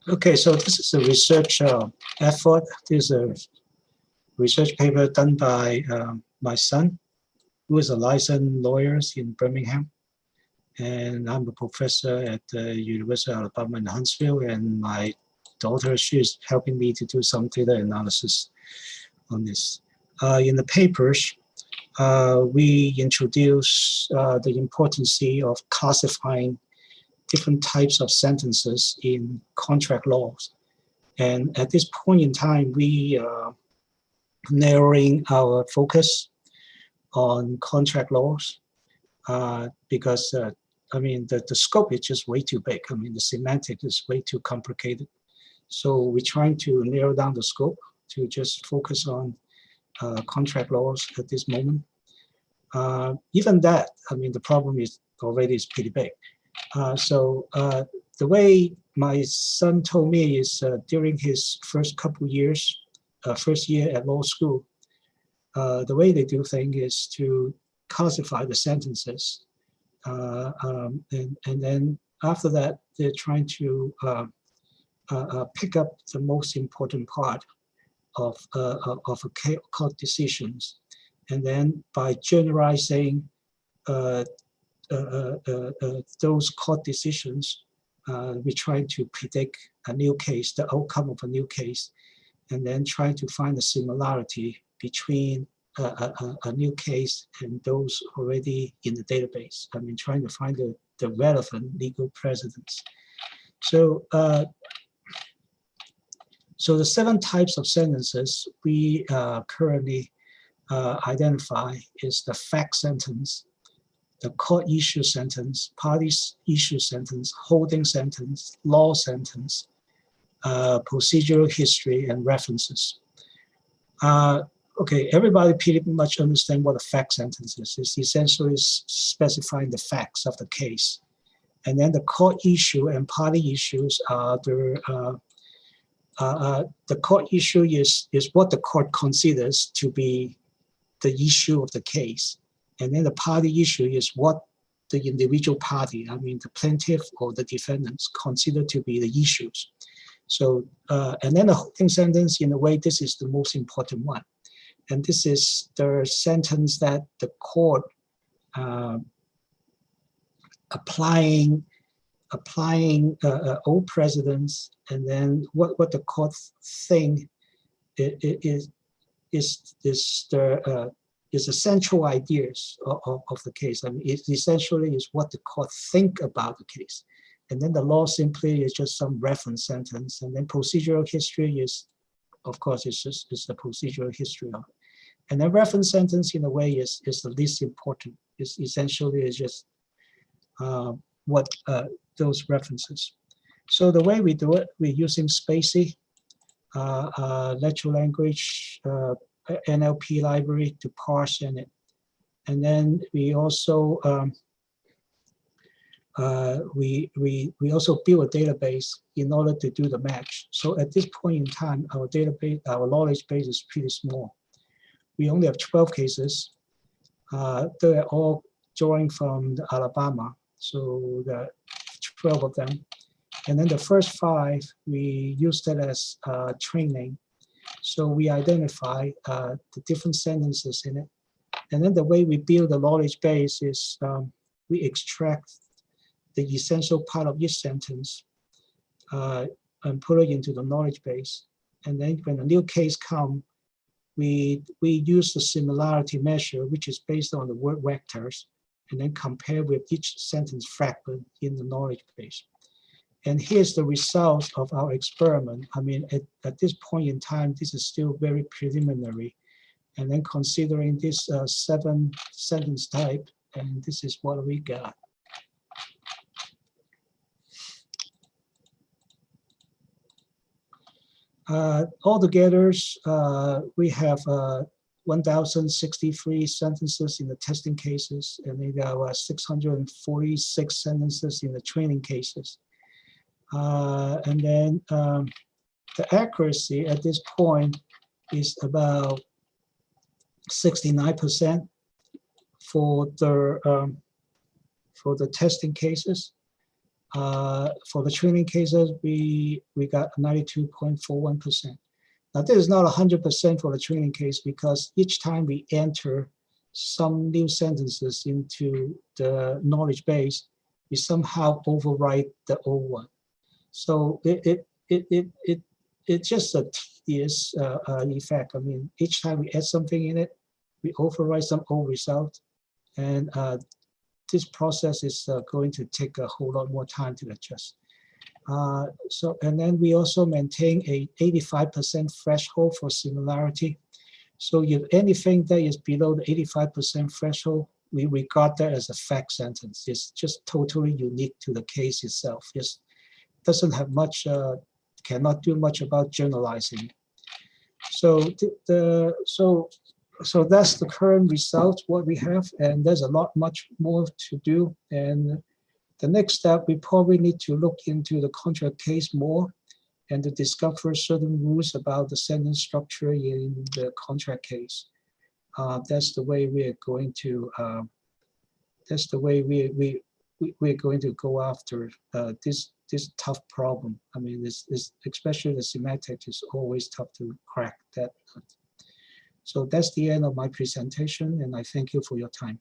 Okay, so this is a research effort. This is a research paper done by my son, who is a licensed lawyer in Birmingham. And I'm a professor at the University of Alabama in Huntsville. And my daughter, she is helping me to do some data analysis on this. In the papers, we introduce the importance of classifying different types of sentences in contract laws. And at this point in time, we are narrowing our focus on contract laws because, the scope is just way too big. The semantic is way too complicated. So we're trying to narrow down the scope to just focus on contract laws at this moment. Even that, the problem is pretty big. The way my son told me is during his first year at law school, the way they do things is to classify the sentences. And then after that, they're trying to pick up the most important part of court decisions. And then by generalizing those court decisions, we try to predict a new case, the outcome of a new case, and then try to find a similarity between a new case and those already in the database. Trying to find the relevant legal precedents. So the 7 types of sentences we currently identify is the fact sentence, the court issue sentence, parties issue sentence, holding sentence, law sentence, procedural history, and references. Okay, everybody pretty much understand what a fact sentence is. It's essentially specifying the facts of the case. And then the court issue and party issues are the court issue is what the court considers to be the issue of the case. And then the party issue is what the individual party, the plaintiff or the defendants, consider to be the issues. So, and then the holding sentence, in a way, this is the most important one. And this is the sentence that the court applying old precedents, and then what the court think is the central ideas of the case. It essentially is what the court think about the case. And then the law simply is just some reference sentence. And then procedural history is, of course, it's the procedural history of it. And then reference sentence, in a way, is the least important. It's essentially is just what those references. So the way we do it, we're using Spatie, natural language, NLP library to parse in it. And then we also we also build a database in order to do the match. So at this point in time, our database, our knowledge base is pretty small. We only have 12 cases. They're all drawing from Alabama, so there are 12 of them. And then the first 5, we used it as training. So we identify the different sentences in it. And then the way we build the knowledge base is we extract the essential part of each sentence and put it into the knowledge base. And then when a new case comes, we use the similarity measure, which is based on the word vectors, and then compare with each sentence fragment in the knowledge base. And here's the result of our experiment. At this point in time, this is still very preliminary. And then considering this 7 sentence type, and this is what we got. Altogether, we have 1,063 sentences in the testing cases, and we got 646 sentences in the training cases. And then the accuracy at this point is about 69% for the testing cases. For the training cases, we got 92.41%. Now, this is not 100% for the training case because each time we enter some new sentences into the knowledge base, we somehow overwrite the old one. So it's just a tedious effect. I mean, each time we add something in it, we overwrite some old result, and this process is going to take a whole lot more time to adjust. And then we also maintain a 85% threshold for similarity. So if anything that is below the 85% threshold, we regard that as a fact sentence. It's just totally unique to the case itself. It doesn't have much, cannot do much about generalizing. So so that's the current result, what we have, and there's much more to do. And the next step, we probably need to look into the contract case more and to discover certain rules about the sentence structure in the contract case. That's the way we are going to. That's the way we're going to go after this tough problem. I mean, this especially the semantics is always tough to crack that. So that's the end of my presentation, and I thank you for your time.